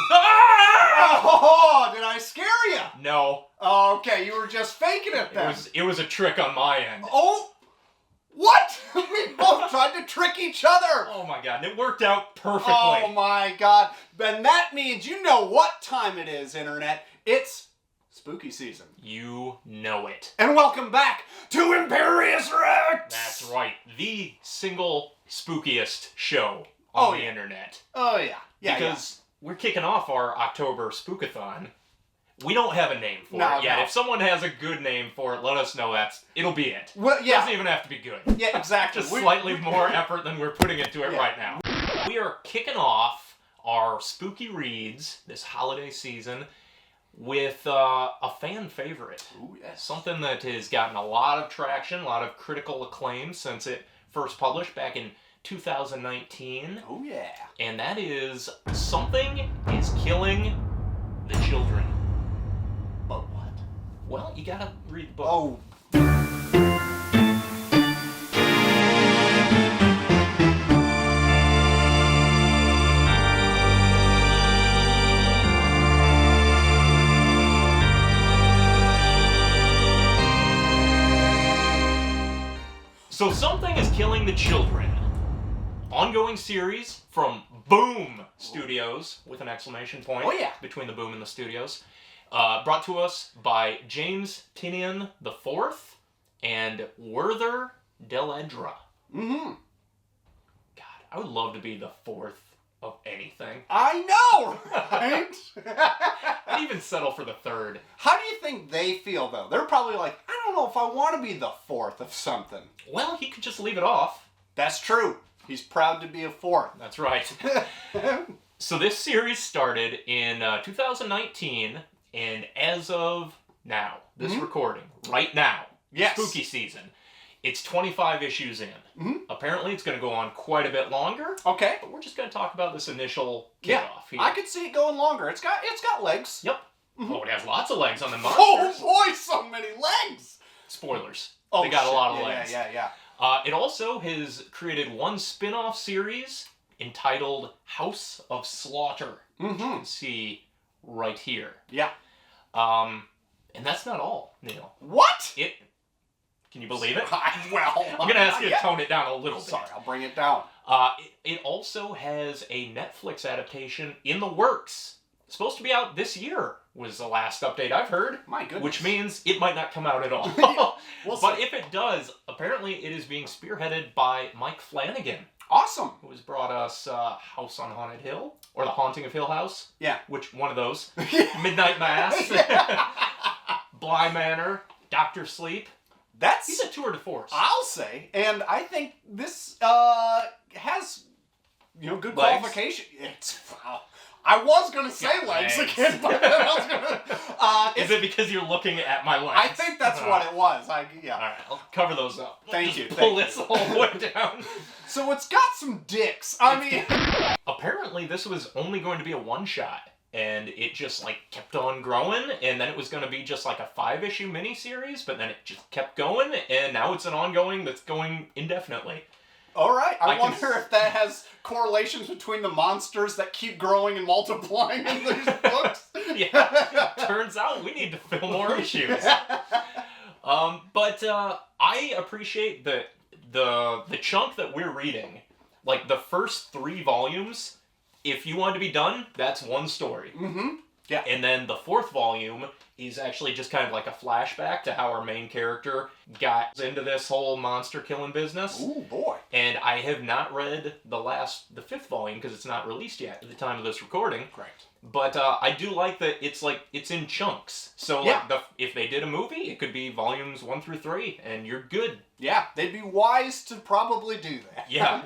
Oh, did I scare you? No. Okay, you were just faking it then. It was a trick on my end. Oh, what? We both tried to trick each other. Oh my god, and it worked out perfectly. Oh my god. Then that means you know what time it is, Internet. It's spooky season. You know it. And welcome back to IMPERIUS REX! That's right. The single spookiest show on the internet. Oh yeah. Because we're kicking off our October Spookathon. We don't have a name for it yet. No. If someone has a good name for it, let us know. It'll be it. Well, yeah. It doesn't even have to be good. Yeah, exactly. Just slightly more effort than we're putting into it right now. We are kicking off our spooky reads this holiday season with a fan favorite. Ooh, yes. Something that has gotten a lot of traction, a lot of critical acclaim since it first published back in 2019. Oh yeah. And that is Something is Killing the Children. But what? Well, you gotta read the book. Oh. So Something is Killing the Children. Ongoing series from Boom Studios, with an exclamation point. Oh yeah. Between the Boom and the Studios. Brought to us by James Tynion IV and Werther Dell'edera. Mm-hmm. God, I would love to be the fourth of anything. I know, right? I'd even settle for the third. How do you think they feel, though? They're probably like, I don't know if I want to be the fourth of something. Well, he could just leave it off. That's true. He's proud to be a fourth. That's right. So this series started in 2019, and as of now, this recording, right now, spooky season, it's 25 issues in. Apparently it's going to go on quite a bit longer. Okay. But we're just going to talk about this initial kickoff here. I could see it going longer. It's got legs. Yep. Oh, it has lots of legs on the monsters. Oh boy, so many legs! Spoilers. Oh, they got a lot of legs. Yeah. It also has created one spin-off series entitled House of Slaughter. You can see right here. Yeah. And that's not all, Neil. What? Can you believe it? Well, I'm going to ask you to tone it down a little bit. Sorry, I'll bring it down. It also has a Netflix adaptation in the works. It's supposed to be out this year, was the last update I've heard. My goodness. Which means it might not come out at all. But if it does, apparently it is being spearheaded by Mike Flanagan. Awesome. Who has brought us House on Haunted Hill, or The Haunting of Hill House. Yeah. Which one of those? Midnight Mass. Bly Manor. Dr. Sleep. He's a tour de force. I'll say. And I think this has, good qualification. I was going to say legs again, but then I was going to... Is it because you're looking at my legs? I think that's what it was. All right, I'll cover those up. Thank you. Pull this all the way down. So it's got some dicks. Apparently this was only going to be a one-shot, and it just, kept on growing, and then it was going to be just, a 5-issue miniseries, but then it just kept going, and now it's an ongoing that's going indefinitely. All right. I wonder if that has correlations between the monsters that keep growing and multiplying in these books. Yeah. Turns out we need to fill more issues. But I appreciate the chunk that we're reading. The first 3 volumes, if you want to be done, that's one story. Yeah. And then the 4th volume is actually just kind of like a flashback to how our main character got into this whole monster killing business. Ooh, boy. And I have not read the 5th volume because it's not released yet at the time of this recording. Correct. But I do like that it's in chunks. So if they did a movie, it could be volumes 1 through 3, and you're good. Yeah, they'd be wise to probably do that. Yeah.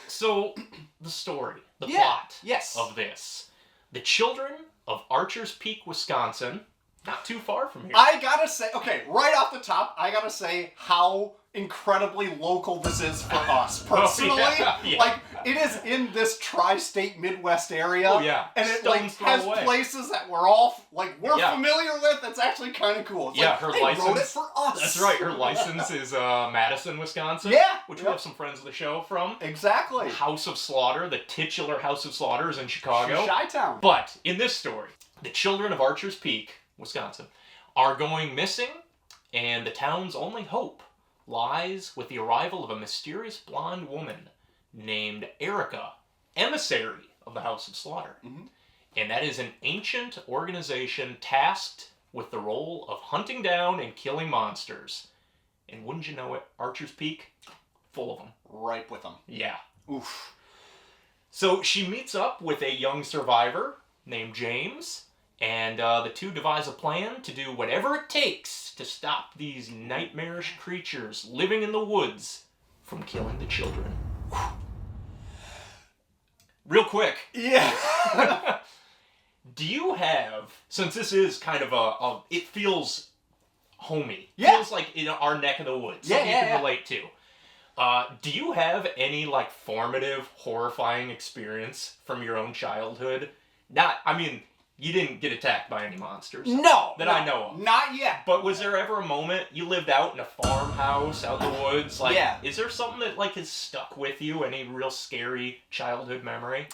So the story, the plot of this. The children of Archers Peak, Wisconsin not too far from here. I gotta say, okay, right off the top, I gotta say how incredibly local this is for us personally. Yeah. Like, it is in this tri-state Midwest area. Oh, yeah. And it Stone's like throw has away. places that we're all like Yeah. familiar with. It's actually kind of cool. It's Yeah, like, her they license. wrote it for us. That's right. Her license is Madison, Wisconsin. Yeah. Which we have some friends of the show from. Exactly. House of Slaughter, the titular House of Slaughter is in Chicago. Chi-town. But in this story, the children of Archer's Peak, Wisconsin, are going missing, and the town's only hope lies with the arrival of a mysterious blonde woman named Erica, emissary of the House of Slaughter. Mm-hmm. And that is an ancient organization tasked with the role of hunting down and killing monsters. And wouldn't you know it, Archer's Peak, full of them. Ripe with them. Yeah. Oof. So she meets up with a young survivor named James, and the two devise a plan to do whatever it takes to stop these nightmarish creatures living in the woods from killing the children. Whew. Real quick. Yeah. Do you have, since this is kind of it feels homey. Yeah. Feels like in our neck of the woods. Yeah, Something you yeah, can relate to. Do you have any, like, formative, horrifying experience from your own childhood? You didn't get attacked by any monsters. No. That I know of. Not yet. But was there ever a moment you lived out in a farmhouse, out in the woods? Like, Yeah. Is there something that, like, has stuck with you? Any real scary childhood memory?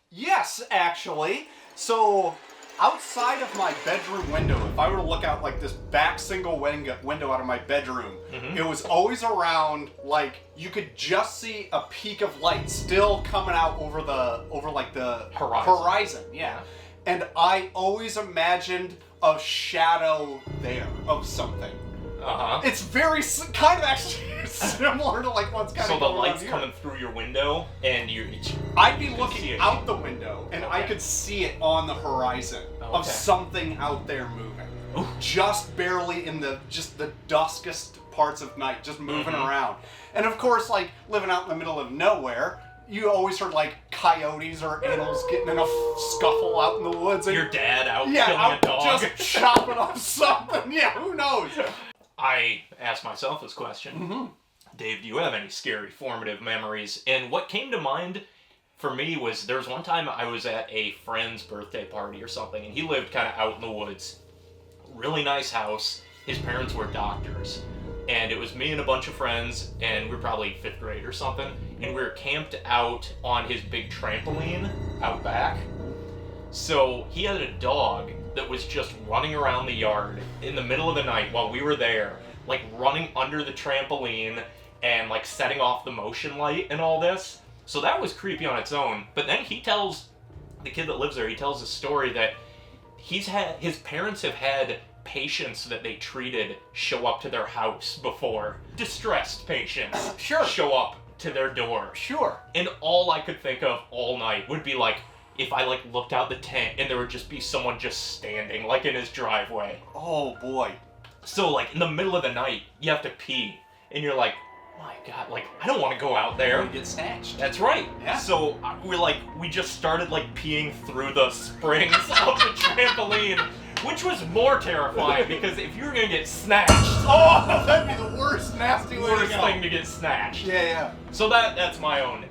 Yes, actually. So, outside of my bedroom window, if I were to look out like this back single window out of my bedroom, it was always around, like, you could just see a peak of light still coming out over the horizon. Yeah. And I always imagined a shadow there of something. Uh-huh. It's very kind of actually similar to like what's kind So of the going on light's here. coming through your window, and I'd be see looking it. out the window, and I could see it on the horizon of something out there moving. Ooh. Just barely in the duskest parts of night, just moving around. And of course, like, living out in the middle of nowhere, you always heard, like, coyotes or animals getting in a scuffle out in the woods. And, your dad out killing out a dog. just chopping off something. Yeah, who knows? I asked myself this question. Dave, do you have any scary formative memories? And what came to mind for me was there was one time I was at a friend's birthday party or something, and he lived kind of out in the woods. Really nice house. His parents were doctors. And it was me and a bunch of friends, and we were probably 5th grade or something, and we were camped out on his big trampoline out back. So he had a dog that was just running around the yard in the middle of the night while we were there, like running under the trampoline and like setting off the motion light and all this. So that was creepy on its own. But then he tells, the kid that lives there, he tells a story that his parents have had patients that they treated show up to their house before. Distressed patients. Sure. Show up to their door. Sure. And all I could think of all night would be like, if I like looked out the tent and there would just be someone just standing like in his driveway. Oh boy. So like in the middle of the night, you have to pee and you're like, my God, like I don't want to go out there. You get snatched. That's right. Yeah. So we just started like peeing through the springs of the trampoline, which was more terrifying because if you were gonna get snatched, oh, that'd be the worst nasty way to worst go. thing to get snatched. Yeah. So that's my own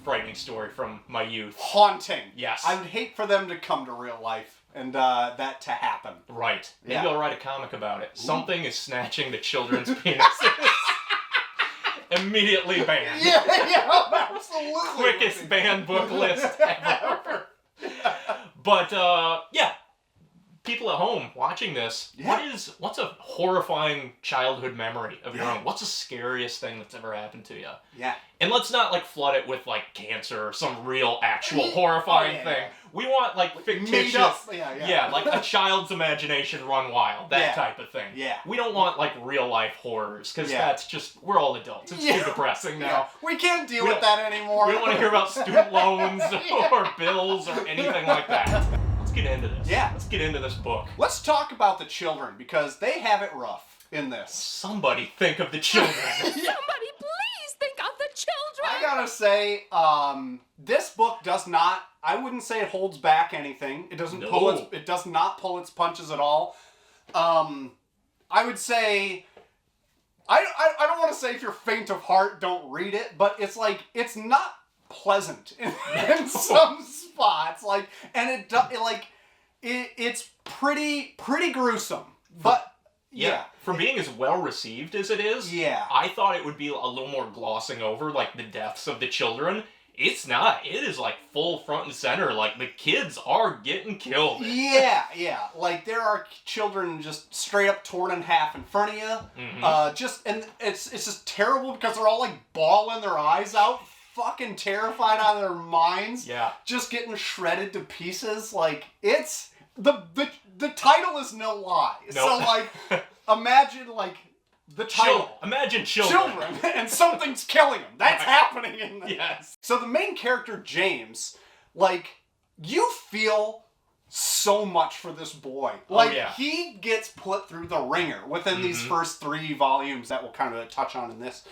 frightening story from my youth. Haunting. Yes. I would hate for them to come to real life and that to happen. Right. Maybe Yeah. I'll write a comic about it. Something is snatching the children's penises. Immediately banned. Yeah, absolutely. Quickest banned book list ever. But yeah. People at home watching this, what's a horrifying childhood memory of your own? What's the scariest thing that's ever happened to you? Yeah. And let's not like flood it with like cancer or some real actual horrifying thing. We want like fictitious, like a child's imagination run wild, that type of thing. Yeah. We don't want like real life horrors because that's just, we're all adults. It's too depressing now. Yeah. We can't deal with that anymore. We don't want to hear about student loans or bills or anything like that. Let's get into this. Yeah. Let's get into this book. Let's talk about the children because they have it rough in this. Somebody think of the children. Somebody please think of the children! I gotta say, this book does not. I wouldn't say it holds back anything. It doesn't it does not pull its punches at all. I would say. I don't want to say if you're faint of heart, don't read it, but it's like it's not pleasant in some spots. Like, and it's pretty gruesome, but. Yeah. For being as well received as it is, I thought it would be a little more glossing over, like, the deaths of the children. It's not. It is, like, full front and center. Like, the kids are getting killed. Yeah. Like, there are children just straight up torn in half in front of you. And it's just terrible because they're all, like, bawling their eyes out, fucking terrified out of their minds. Yeah. Just getting shredded to pieces. Like, it's... The title is no lie. Nope. So, like, imagine, like, the title. Imagine children. And something's killing them. That's happening in this. Yes. So the main character, James, like, you feel so much for this boy. Like, he gets put through the ringer within these first 3 volumes that we'll kind of touch on in this.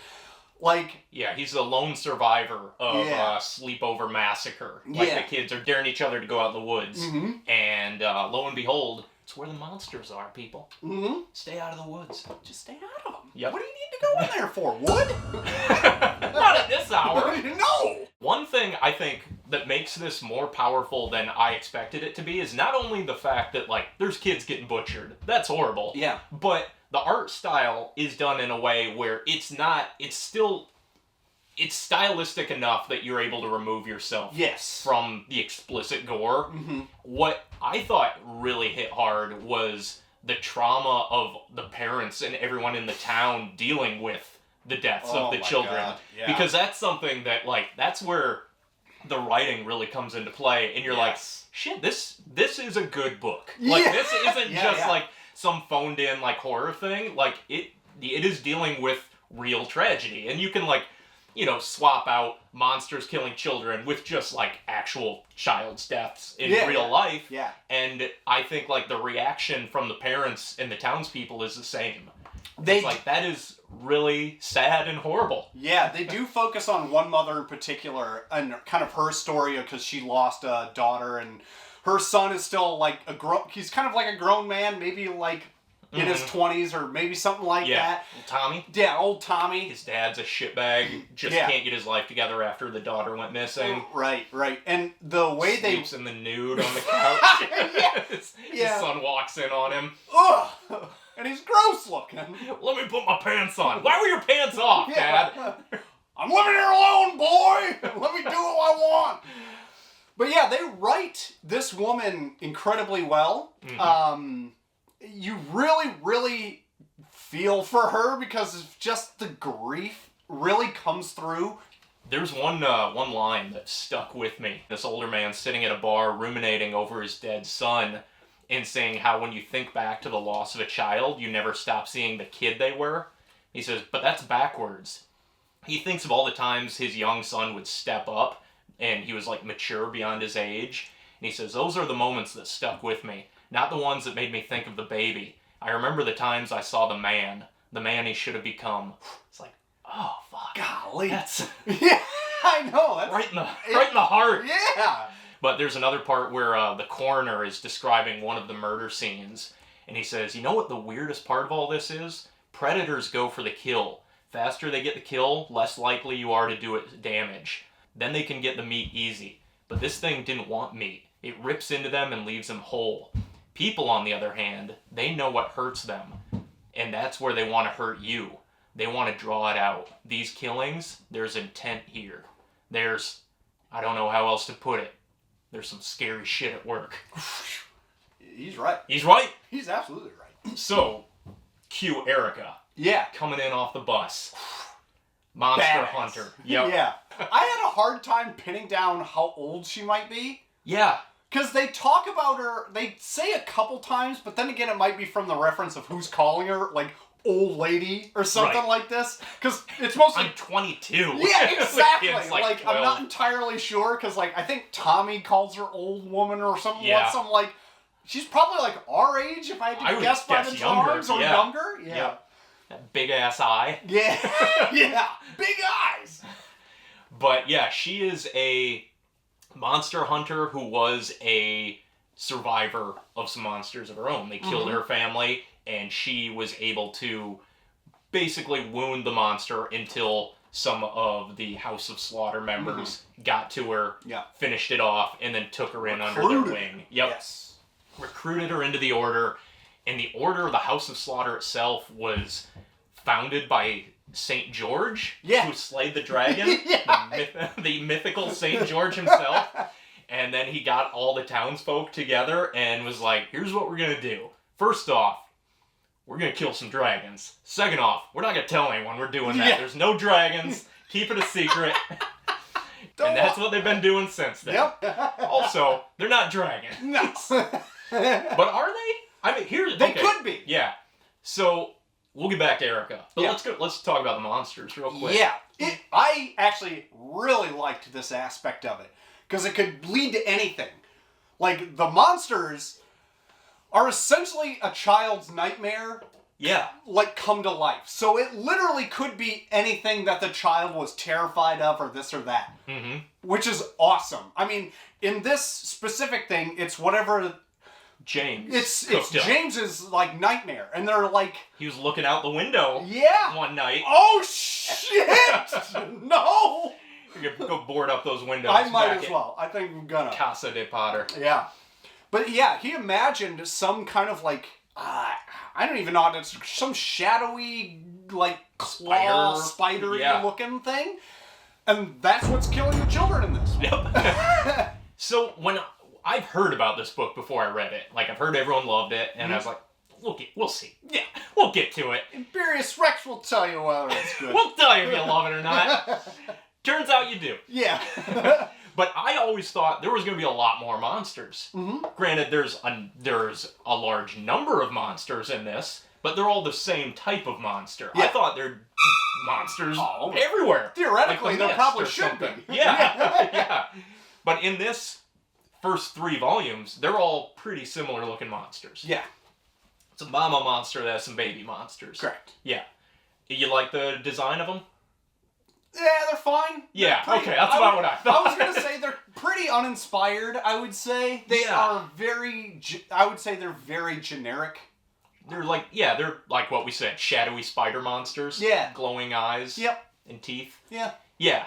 Like... Yeah, he's the lone survivor of a sleepover massacre. Like, the kids are daring each other to go out in the woods. And lo and behold, it's where the monsters are, people. Stay out of the woods. Just stay out of them. Yep. What do you need to go in there for? Wood? Not at this hour. No! One thing I think that makes this more powerful than I expected it to be is not only the fact that, like, there's kids getting butchered. That's horrible. Yeah. But... the art style is done in a way where it's stylistic enough that you're able to remove yourself from the explicit gore. What I thought really hit hard was the trauma of the parents and everyone in the town dealing with the deaths of the children. Yeah. Because that's something that, like, that's where the writing really comes into play. And you're like, shit, this is a good book. Like, this isn't just like some phoned in, like, horror thing. Like, it is dealing with real tragedy. And you can, like, you know, swap out monsters killing children with just, like, actual child's deaths in real life. Yeah. And I think, like, the reaction from the parents and the townspeople is the same. It's like, that is really sad and horrible. Yeah, they do focus on one mother in particular and kind of her story because she lost a daughter, and her son is still like he's kind of like a grown man, maybe like in his 20s or maybe something like that. Old Tommy. Yeah, old Tommy. His dad's a shitbag, just can't get his life together after the daughter went missing. Right. And the way Sleeps in the nude on the couch. His son walks in on him. Ugh! And he's gross looking. Let me put my pants on. Why were your pants off, Dad? I'm living here alone, boy! Let me do what I want! But yeah, they write this woman incredibly well. You really, really feel for her because just the grief really comes through. There's one line that stuck with me. This older man sitting at a bar ruminating over his dead son and saying how when you think back to the loss of a child, you never stop seeing the kid they were. He says, but that's backwards. He thinks of all the times his young son would step up and he was like mature beyond his age. And he says, those are the moments that stuck with me, not the ones that made me think of the baby. I remember the times I saw the man he should have become. It's like, oh, fuck. Golly. That's... yeah, I know. That's... right in the heart. Yeah. But there's another part where the coroner is describing one of the murder scenes. And he says, you know what the weirdest part of all this is? Predators go for the kill. Faster they get the kill, less likely you are to do it damage. Then they can get the meat easy. But this thing didn't want meat. It rips into them and leaves them whole. People, on the other hand, they know what hurts them. And that's where they want to hurt you. They want to draw it out. These killings, there's intent here. There's, I don't know how else to put it. There's some scary shit at work. He's right. He's right. He's absolutely right. So, cue Erica. Yeah. Coming in off the bus. Monster Badass. hunter. Yep. Yeah. I had a hard time pinning down how old she might be. Yeah. Because they talk about her, they say a couple times, but then again it might be from the reference of who's calling her, like, old lady or something like this. Because it's mostly... I'm 22. Yeah, exactly. The kid's like 12. I'm not entirely sure, because, like, I think Tommy calls her old woman or something. Yeah. Some, like, she's probably, like, our age, if I had to guess by the drawings, or younger. Yeah. That big-ass eye. Yeah. Yeah. Big eyes. But yeah, she is a monster hunter who was a survivor of some monsters of her own. They killed her family, and she was able to basically wound the monster until some of the House of Slaughter members got to her, finished it off, and then took her in under their wing. Yep. Yes. Recruited her into the Order, and the Order, the House of Slaughter itself, was founded by Saint George, who slayed the dragon, the mythical Saint George himself. And then he got all the townsfolk together and was like, here's what we're going to do. First off, we're going to kill some dragons. Second off, we're not going to tell anyone we're doing that. There's no dragons. Keep it a secret. And that's what they've been doing since then. Yep. Also, they're not dragons. No. But are they? I mean, here's... They could be. Yeah. So, we'll get back to Erica. But let's talk about the monsters real quick. Yeah. I actually really liked this aspect of it. Because it could lead to anything. Like, the monsters are essentially a child's nightmare. Yeah. Like, come to life. So it literally could be anything that the child was terrified of or this or that. Mm-hmm. Which is awesome. I mean, in this specific thing, it's whatever... James. It's James's, like, nightmare. And they're like... He was looking out the window one night. Oh, shit! No! You could go board up those windows. I might as well. I think I'm gonna. Casa de Potter. Yeah. But yeah, he imagined some kind of like, I don't even know, it's some shadowy, like, claw, spidery looking thing. And that's what's killing the children in this. Yep. So when I've heard about this book before I read it, like I've heard everyone loved it, and I was like, we'll see. Yeah, we'll get to it. IMPERIUS REX will tell you whether it's good. We'll tell you if you love it or not. Turns out you do. Yeah. But I always thought there was going to be a lot more monsters. Granted, there's a large number of monsters in this, but they're all the same type of monster. I thought they're monsters everywhere. Theoretically, like there probably should be. Yeah. Yeah. But in this first 3 volumes, they're all pretty similar looking monsters. Yeah. It's a mama monster that has some baby monsters. Correct. Yeah. You like the design of them? Yeah, they're fine. Yeah, okay, that's about what I thought. I was going to say they're pretty uninspired, I would say. They are very, I would say they're very generic. They're like, they're like what we said, shadowy spider monsters. Yeah. Glowing eyes. Yep. And teeth. Yeah. Yeah.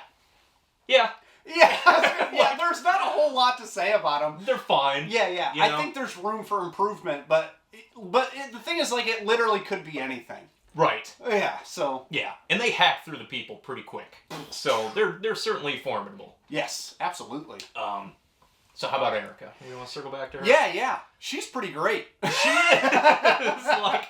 Yeah. Yeah, there's not a whole lot to say about them. They're fine. Yeah. I think there's room for improvement, but the thing is, like, it literally could be anything. Right. Yeah, so... Yeah, and they hack through the people pretty quick. So they're certainly formidable. Yes, absolutely. So how about Erica? You want to circle back to her? Yeah. She's pretty great. She is! Like,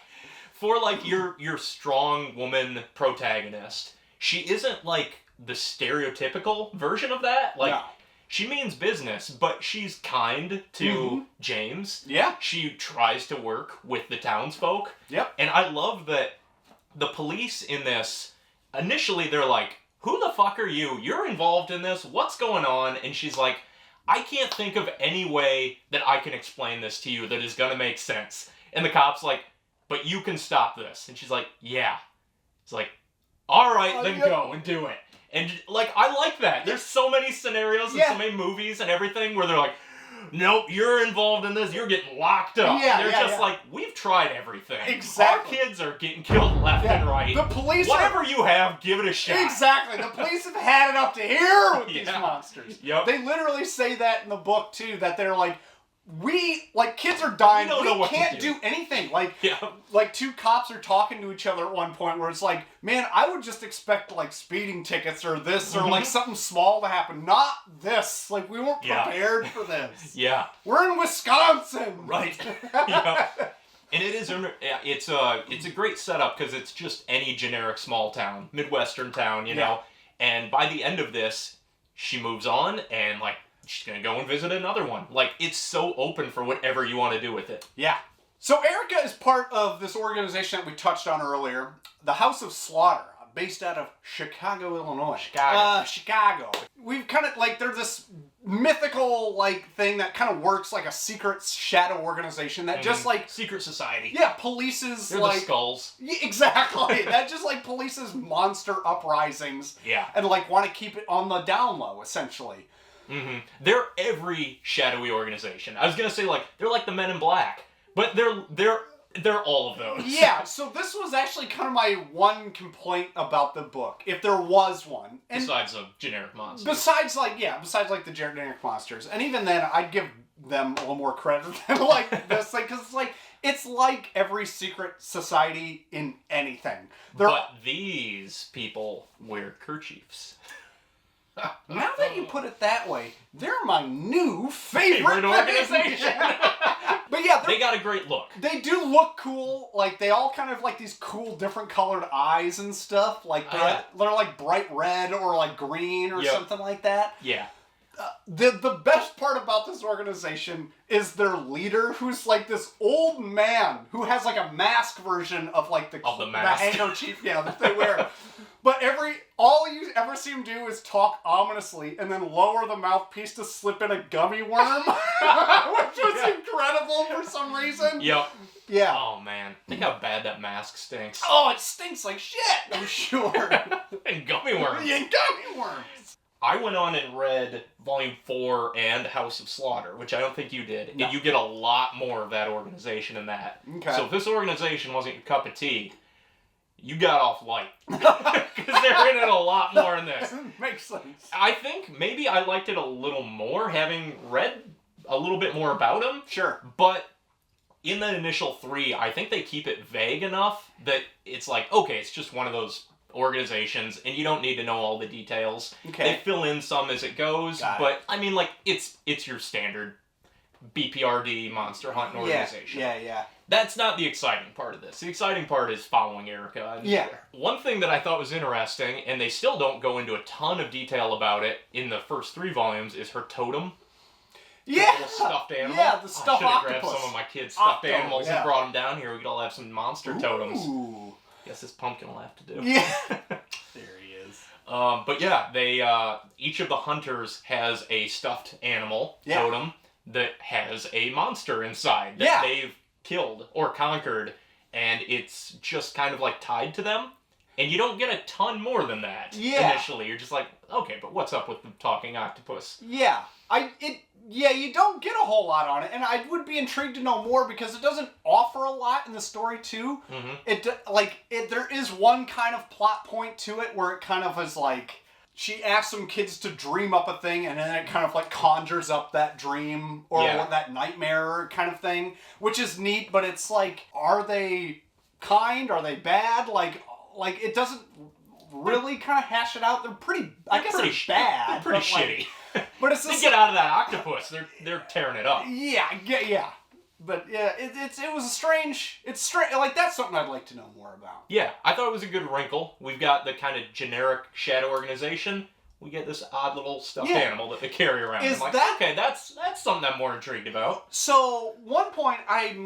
for, like, your strong woman protagonist, she isn't, like, the stereotypical version of that. Like, she means business, but she's kind to James. Yeah. She tries to work with the townsfolk. Yep. And I love that the police in this, initially they're like, who the fuck are you? You're involved in this? What's going on? And she's like, I can't think of any way that I can explain this to you that is going to make sense. And the cop's like, but you can stop this. And she's like, yeah. It's like, all right, then go and do it. And, like, I like that. There's so many scenarios and so many movies and everything where they're like, nope, you're involved in this, you're getting locked up. They're just like, we've tried everything. Exactly. Our kids are getting killed left and right. The police Whatever you have, give it a shot. Exactly. The police have had it up to here with these monsters. Yep. They literally say that in the book, too, that they're like, kids are dying. We can't do anything. Like 2 cops are talking to each other at one point where it's like, man, I would just expect, like, speeding tickets or this or, like, something small to happen. Not this. Like, we weren't prepared for this. Yeah. We're in Wisconsin. Right. Yeah. And it's a great setup because it's just any generic small town, Midwestern town, you know. And by the end of this, she moves on and, like, she's going to go and visit another one. Like, it's so open for whatever you want to do with it. Yeah. So Erica is part of this organization that we touched on earlier, the House of Slaughter. based out of Chicago, Illinois. Chicago. We've kind of, like, they're this mythical, like, thing that kind of works like a secret shadow organization that just, like... Secret society. Yeah, polices, They're like... the skulls. Yeah, exactly. That just, like, polices monster uprisings. Yeah. And, like, want to keep it on the down low, essentially. Mm-hmm. They're every shadowy organization. I was gonna say, like, they're like the Men in Black. But they're all of those. Yeah, so this was actually kind of my one complaint about the book, if there was one. And besides a generic monster. Besides, like the generic monsters. And even then, I'd give them a little more credit than, like, this. Like, because, it's like every secret society in anything. But these people wear kerchiefs. Now that you put it that way, they're my new favorite organization. But yeah, they got a great look. They do look cool. Like, they all kind of like these cool, different colored eyes and stuff. Like, they're like bright red or like green or something like that. Yeah. The best part about this organization is their leader, who's like this old man who has like a mask version of like the handkerchief, that they wear. But all you ever see him do is talk ominously and then lower the mouthpiece to slip in a gummy worm, which was incredible for some reason. Yep. Yeah. Oh man, think how bad that mask stinks. Oh, it stinks like shit. I'm sure. And gummy worms. Yeah, gummy worms. I went on and read Volume 4 and House of Slaughter, which I don't think you did. No. And you get a lot more of that organization in that. Okay. So if this organization wasn't your cup of tea, you got off light. Because they're in it a lot more in this. Makes sense. I think maybe I liked it a little more, having read a little bit more about them. Sure. But in the initial 3, I think they keep it vague enough that it's like, okay, it's just one of those organizations, and you don't need to know all the details. Okay. They fill in some as it goes, but I mean, like, it's your standard BPRD monster hunting organization. Yeah. That's not the exciting part of this. The exciting part is following Erica. And one thing that I thought was interesting, and they still don't go into a ton of detail about it in the first 3 volumes, is her totem. Yeah. The little stuffed animal. Yeah, the stuffed octopus. I should have grabbed some of my kids' stuffed animals and brought them down here. We could all have some monster totems. Ooh. Guess this pumpkin will have to do. Yeah. There he is. But yeah, they each of the hunters has a stuffed animal totem that has a monster inside that they've killed or conquered, and it's just kind of like tied to them. And you don't get a ton more than that initially. You're just like, okay, but what's up with the talking octopus? Yeah. You don't get a whole lot on it, and I would be intrigued to know more because it doesn't offer a lot in the story too. Mm-hmm. There is one kind of plot point to it where it kind of is like she asks some kids to dream up a thing, and then it kind of like conjures up that dream or that nightmare kind of thing, which is neat. But it's like, are they kind? Are they bad? Like it doesn't really kind of hash it out. They're pretty. I guess they're bad. They're pretty shitty. But it's just they get out of that octopus. They're tearing it up. Yeah. But yeah, it was a strange. It's strange. Like, that's something I'd like to know more about. Yeah, I thought it was a good wrinkle. We've got the kind of generic shadow organization. We get this odd little stuffed animal that they carry around. Is I'm like, that okay? That's something I'm more intrigued about. So one point I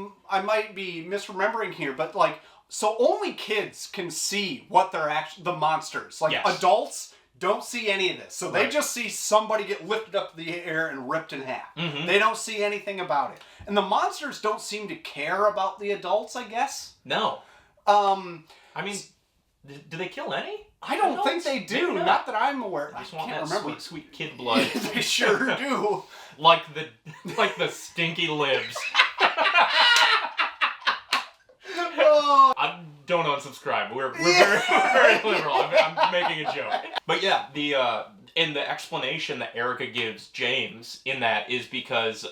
might be misremembering here, but like, so only kids can see what they're the monsters. Like adults don't see any of this. So they just see somebody get lifted up to the air and ripped in half. Mm-hmm. They don't see anything about it. And the monsters don't seem to care about the adults, I guess. No. I mean, do they kill any? I don't think they do. Not that I'm aware. I just want that sweet, sweet kid blood. They sure do. like the stinky libs. Don't unsubscribe. We're very liberal. I'm making a joke. But yeah, the explanation that Erica gives James in that is because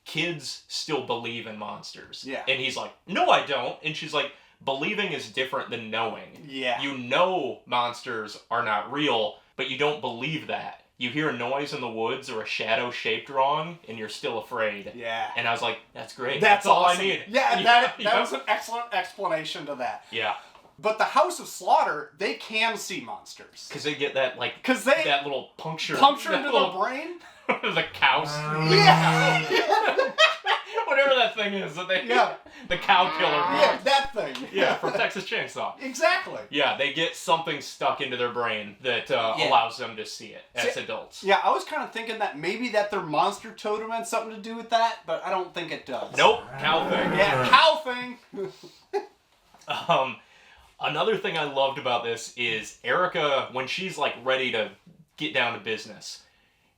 kids still believe in monsters. Yeah. And he's like, no, I don't. And she's like, believing is different than knowing. Yeah. You know monsters are not real, but you don't believe that. You hear a noise in the woods or a shadow shaped wrong, and you're still afraid. Yeah. And I was like, that's great. That's all I need. Yeah, that was an excellent explanation to that. Yeah. But the House of Slaughter, they can see monsters. Because they get that, that little puncture. Puncture into the brain? The cows. Yeah. Whenever whatever that thing is that they... Yeah. The cow killer. Yeah, that thing. Yeah, from Texas Chainsaw. Exactly. Yeah, they get something stuck into their brain that allows them to see it as adults. Yeah, I was kind of thinking that maybe that their monster totem had something to do with that, but I don't think it does. Nope, cow thing. Yeah, cow thing. Another thing I loved about this is Erica, when she's like ready to get down to business,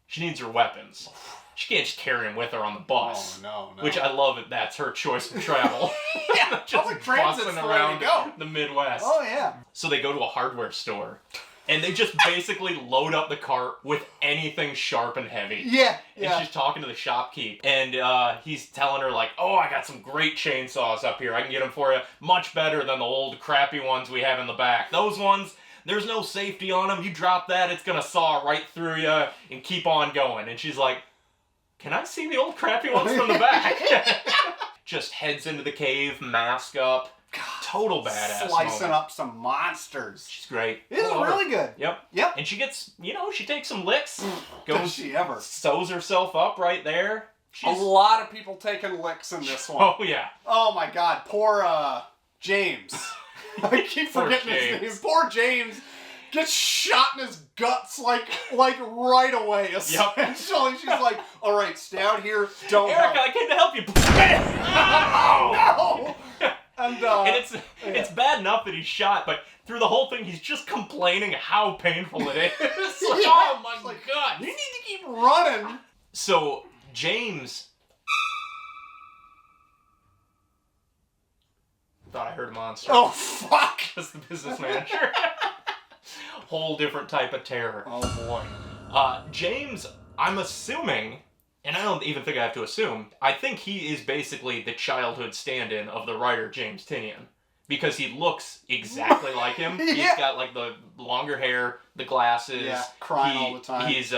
she needs her weapons. She can't just carry them with her on the bus. Oh, no. Which I love it. That's her choice of travel. Yeah, just public transit's busting the way to around go. the Midwest. Oh, yeah. So they go to a hardware store, and they just basically load up the cart with anything sharp and heavy. Yeah, And she's talking to the shopkeep, and he's telling her, like, oh, I got some great chainsaws up here. I can get them for you much better than the old crappy ones we have in the back. Those ones, there's no safety on them. You drop that, it's going to saw right through you and keep on going. And she's like, can I see the old crappy ones from the back? Just heads into the cave, mask up. God, total badass Slicing moment. up some monsters. She's great. It is really good. Yep. And she gets, she takes some licks. Does she ever? Sews herself up right there. A lot of people taking licks in this one. Oh, yeah. Oh, my God. Poor, James. I keep forgetting his name. Poor James gets shot in his guts, like right away, essentially. She's like, all right, stay out here. Don't Erica, help. I came to help you. No! And it's bad enough that he's shot, but through the whole thing, he's just complaining how painful it is. Like, oh my God. You need to keep running. So, James... Thought I heard a monster. Oh, fuck. That's the business manager. Whole different type of terror. Oh, boy. James, I'm assuming... And I don't even think I have to assume. I think he is basically the childhood stand-in of the writer James Tynion. Because he looks exactly like him. Yeah. He's got like the longer hair, the glasses. Yeah, crying all the time. He's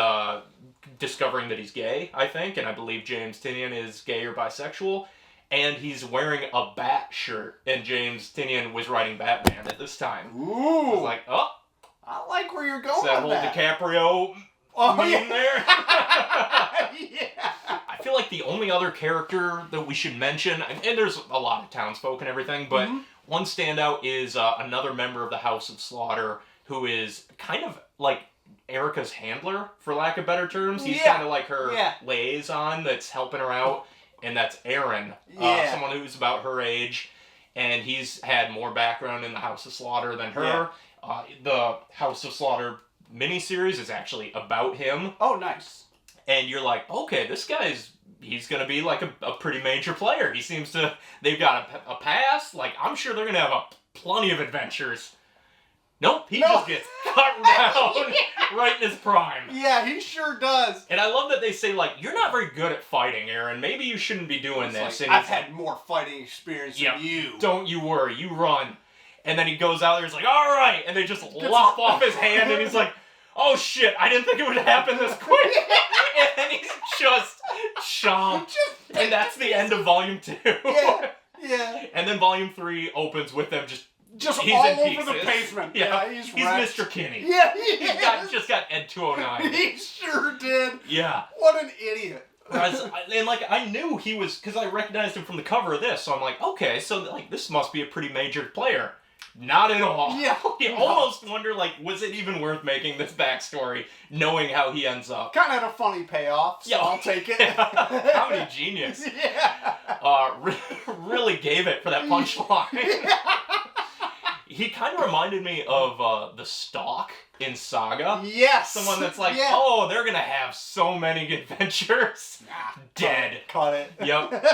discovering that he's gay, I think. And I believe James Tynion is gay or bisexual. And he's wearing a bat shirt. And James Tynion was writing Batman at this time. Ooh. I was like, oh. I like where you're going Is that with whole that. DiCaprio meme there? Yeah. I feel like the only other character that we should mention, and there's a lot of townsfolk and everything, but one standout is another member of the House of Slaughter who is kind of like Erica's handler, for lack of better terms. He's kind of like her liaison that's helping her out, and that's Aaron, someone who's about her age, and he's had more background in the House of Slaughter than her. The House of Slaughter miniseries is actually about him. Oh, nice. And you're like, okay, this guy's, he's going to be like a pretty major player. He seems to, they've got a past. Like, I'm sure they're going to have plenty of adventures. Nope, he just gets cut down right in his prime. Yeah, he sure does. And I love that they say, like, you're not very good at fighting, Aaron. Maybe you shouldn't be doing this. Like, and I've had more fighting experience than you. Don't you worry, you run. And then he goes out there, he's like, all right. And they just lop off his hand, and he's like, oh shit, I didn't think it would happen this quick. And then he's just chomped. And that's the end of Volume 2. Yeah. And then Volume 3 opens with them just he's all in over pieces. The pavement. Yeah, he's wrecked. Mr. Kinney. Yeah, he just got Ed 209. He sure did. Yeah. What an idiot. And like, I knew he was, because I recognized him from the cover of this, so I'm like, okay, so like this must be a pretty major player. Not at all. Yeah. You almost wonder, like, was it even worth making this backstory, knowing how he ends up? Kind of had a funny payoff, so I'll take it. Comedy genius. Yeah. Really gave it for that punchline. He kind of reminded me of the Stalk in Saga. Yes. Someone that's like, oh, they're going to have so many adventures. Dead. Cut it. Yep.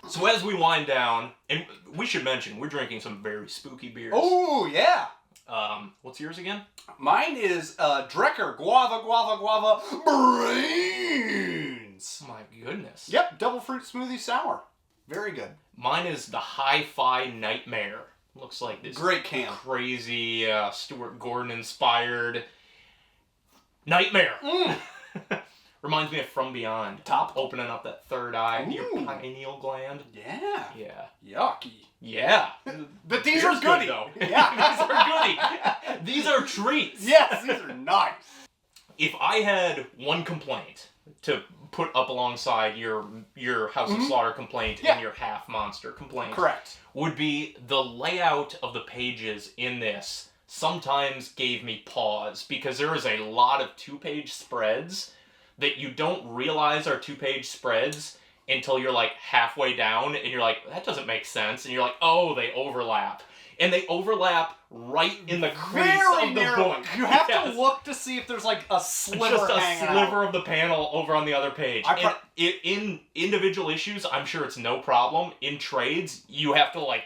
So as we wind down, and we should mention, we're drinking some very spooky beers. Oh, yeah. What's yours again? Mine is Drecker Guava Brains. My goodness. Yep, double fruit smoothie sour. Very good. Mine is the Hi-Fi Nightmare. Looks like this great can. Crazy Stuart Gordon inspired nightmare. Reminds me of From Beyond. Top. Opening up that third eye, your pineal gland. Yeah. Yeah. Yucky. Yeah. But these are goody. Though. Yeah. These are goody. These are treats. Yes, these are nice. if I had one complaint to put up alongside your House of Slaughter complaint and your half monster complaint, correct, would be the layout of the pages in this sometimes gave me pause, because there is a lot of 2-page spreads that you don't realize are 2-page spreads until you're like halfway down and you're like, that doesn't make sense, and you're like, oh, they overlap. And they overlap right in the crease of the book. You have to look to see if there's like a sliver hanging out. Just a sliver of the panel over on the other page. And in individual issues, I'm sure it's no problem. In trades, you have to like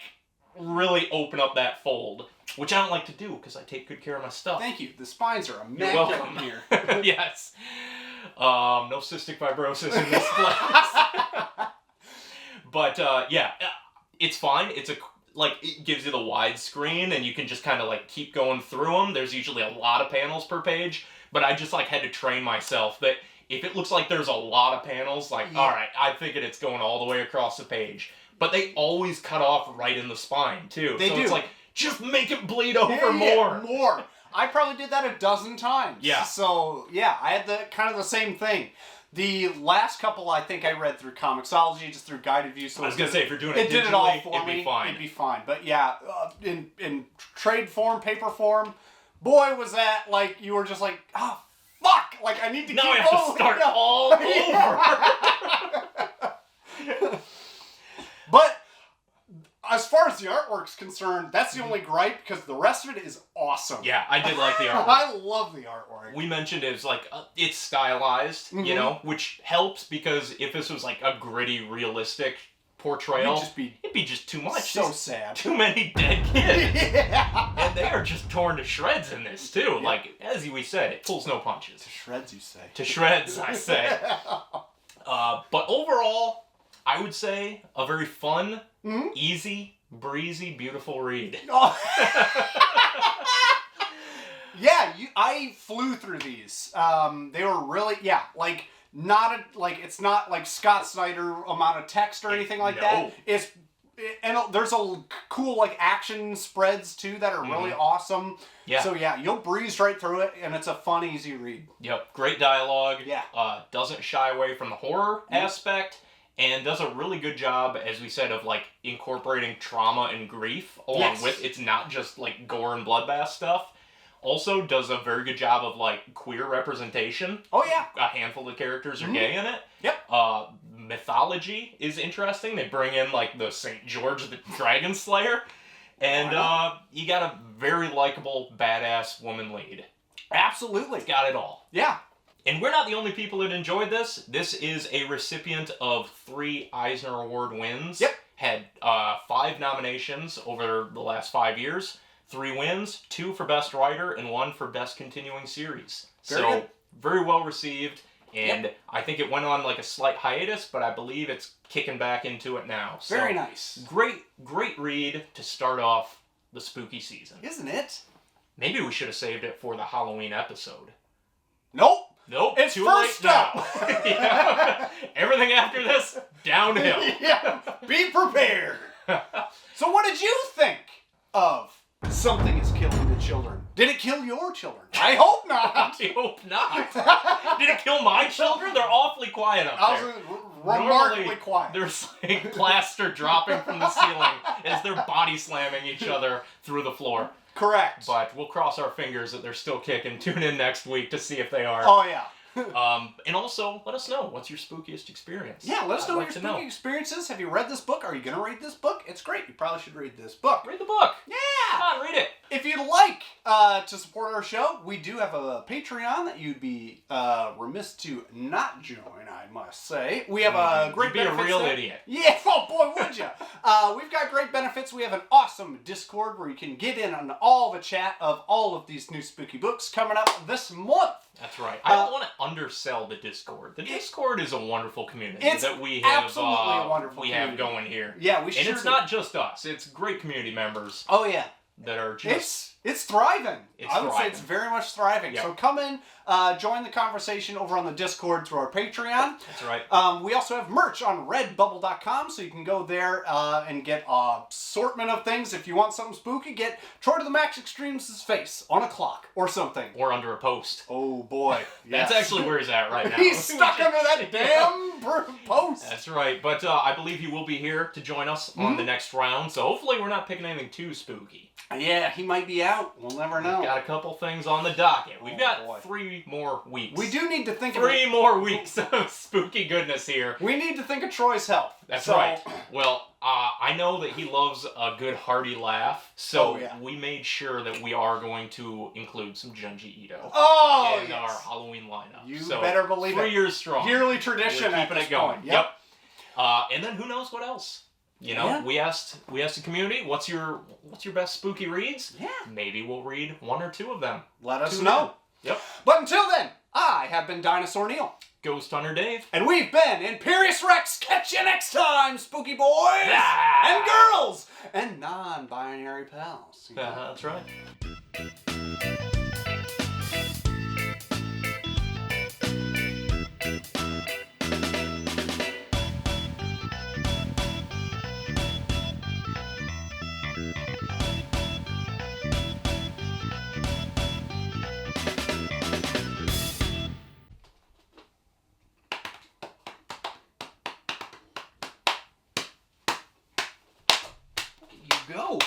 really open up that fold, which I don't like to do because I take good care of my stuff. Thank you. The spines are immaculate here. Yes. No cystic fibrosis in this place. But yeah, it's fine. It's it gives you the widescreen, and you can just kind of like keep going through them. There's usually a lot of panels per page, but I just like had to train myself that if it looks like there's a lot of panels, like, all right, I'm thinking it's going all the way across the page. But they always cut off right in the spine, too. They do. It's like, just make it bleed over more. More. I probably did that a dozen times. Yeah. So, yeah, I had the same thing. The last couple I think I read through Comixology, just through guided view. So I was going to say, if you're doing it digitally, did it all for it'd me. be fine. It'd be fine. But yeah, in trade form, paper form, boy, was that like, you were just like, oh, fuck! Like, I need to now keep I have to start all over. But as far as the artwork's concerned, that's the only gripe, because the rest of it is awesome. Yeah, I did like the artwork. I love the artwork. We mentioned it's like, it's stylized, you know, which helps, because if this was like a gritty, realistic portrayal, it'd be just too much. So sad. Too many dead kids. Yeah. And they are just torn to shreds in this, too. Yep. Like, as we said, it pulls no punches. To shreds, you say. To shreds, I say. But overall, I would say a very fun, easy, breezy, beautiful read. Oh. Yeah, I flew through these. They were really, like, it's not like Scott Snyder amount of text or anything like that. And there's a cool, like, action spreads, too, that are really awesome. Yeah. So, yeah, you'll breeze right through it, and it's a fun, easy read. Yep, great dialogue. Yeah. Doesn't shy away from the horror aspect, and does a really good job, as we said, of, like, incorporating trauma and grief along with. It's not just, like, gore and bloodbath stuff. Also does a very good job of, like, queer representation. Oh, yeah. A handful of characters are gay in it. Yep. Mythology is interesting. They bring in, like, the St. George the Dragon Slayer. And you got a very likable, badass woman lead. Absolutely. It's got it all. Yeah. And we're not the only people that enjoyed this. This is a recipient of 3 Eisner Award wins. Yep. Had 5 nominations over the last 5 years. 3 wins, 2 for Best Writer, and 1 for Best Continuing Series. Very well received, and I think it went on like a slight hiatus, but I believe it's kicking back into it now. So, very nice. Great read to start off the spooky season. Isn't it? Maybe we should have saved it for the Halloween episode. Nope. It's too first late up. now. Yeah. Everything after this, downhill. Yeah. Be prepared. So what did you think of Something Is Killing the Children? Did it kill your children? I hope not. I hope not. Did it kill my children? They're awfully quiet up there. Remarkably quiet. There's like plaster dropping from the ceiling as they're body slamming each other through the floor. Correct. But we'll cross our fingers that they're still kicking. Tune in next week to see if they are. Oh, yeah. And also, let us know, what's your spookiest experience? Yeah, let us know what your spooky experience is. Have you read this book? Are you going to read this book? It's great. You probably should read this book. Read the book. Yeah. Come on, read it. If you'd like to support our show, we do have a Patreon that you'd be remiss to not join, I must say. We have a great benefits. You'd be a real there. idiot. Yeah, oh boy, would you? We've got great benefits. We have an awesome Discord where you can get in on all the chat of all of these new spooky books coming up this month. That's right. I don't want to undersell the Discord. The Discord is a wonderful community that we have. Absolutely a wonderful community. Have going here. Yeah, we should. And it's not just us. It's great community members. Oh yeah. that are just... It's thriving. I would say thriving. it's very much thriving. Yep. So come in, join the conversation over on the Discord through our Patreon. That's right. We also have merch on redbubble.com, so you can go there and get an assortment of things. If you want something spooky, get Troy to the Max Extremes' face on a clock or something. Or under a post. Oh boy. Yes. That's actually where he's at right now. He's stuck under that damn post. That's right. But I believe he will be here to join us on the next round, so hopefully we're not picking anything too spooky. Yeah, he might be out. We'll never know. We've got a couple things on the docket. We've got boy. 3 more weeks. We do need to think of 3 more weeks of spooky goodness here. We need to think of Troy's health. That's right. Well, I know that he loves a good hearty laugh, so we made sure that we are going to include some Junji Ito in our Halloween lineup. You so better believe 3 it. years strong. Yearly tradition. We're keeping it going. Yep. And then who knows what else? You know, we asked the community, what's your best spooky reads? Yeah. Maybe we'll read 1 or 2 of them. Let us know. Yep. But until then, I have been Dinosaur Neil. Ghost Hunter Dave. And we've been Imperius Rex. Catch you next time, spooky boys and girls and non-binary pals. That's right. You go.